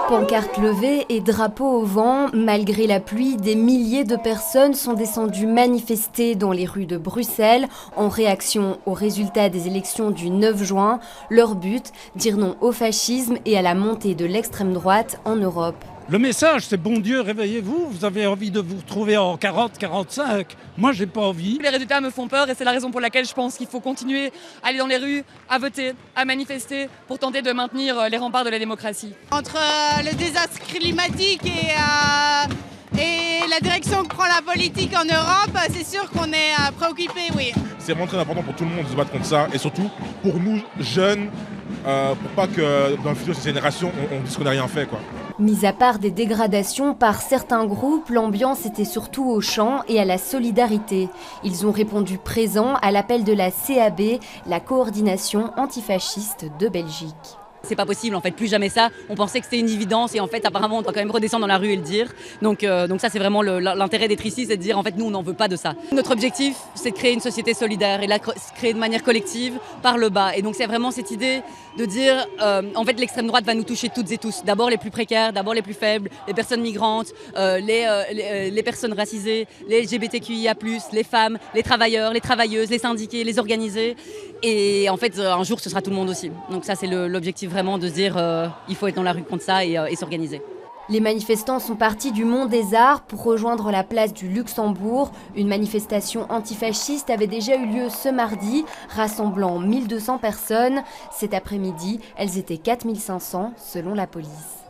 Pancartes levées et drapeaux au vent, malgré la pluie, des milliers de personnes sont descendues manifester dans les rues de Bruxelles en réaction aux résultats des élections du 9 juin. Leur but, dire non au fascisme et à la montée de l'extrême droite en Europe. Le message, c'est bon Dieu, réveillez-vous, vous avez envie de vous retrouver en 40-45. Moi, j'ai pas envie. Les résultats me font peur et c'est la raison pour laquelle je pense qu'il faut continuer à aller dans les rues, à voter, à manifester pour tenter de maintenir les remparts de la démocratie. Entre le désastre climatique et la direction que prend la politique en Europe, c'est sûr qu'on est préoccupé, oui. C'est vraiment très important pour tout le monde de se battre contre ça et surtout pour nous jeunes, pour pas que dans le futur, ces générations, on dise qu'on n'a rien fait, quoi. Mis à part des dégradations par certains groupes, l'ambiance était surtout au chant et à la solidarité. Ils ont répondu présents à l'appel de la CAB, la coordination antifasciste de Belgique. C'est pas possible en fait, plus jamais ça. On pensait que c'était une évidence et en fait apparemment on doit quand même redescendre dans la rue et le dire. Donc ça c'est vraiment l'intérêt d'être ici, c'est de dire en fait nous on n'en veut pas de ça. Notre objectif c'est de créer une société solidaire et la créer de manière collective par le bas. Et donc c'est vraiment cette idée de dire en fait l'extrême droite va nous toucher toutes et tous. D'abord les plus précaires, d'abord les plus faibles, les personnes migrantes, les personnes racisées, les LGBTQIA+, les femmes, les travailleurs, les travailleuses, les syndiqués, les organisés. Et en fait un jour ce sera tout le monde aussi. Donc ça c'est l'objectif vraiment de se dire il faut être dans la rue contre ça et s'organiser. Les manifestants sont partis du Mont des Arts pour rejoindre la place du Luxembourg. Une manifestation antifasciste avait déjà eu lieu ce mardi, rassemblant 1200 personnes. Cet après-midi, elles étaient 4500 selon la police.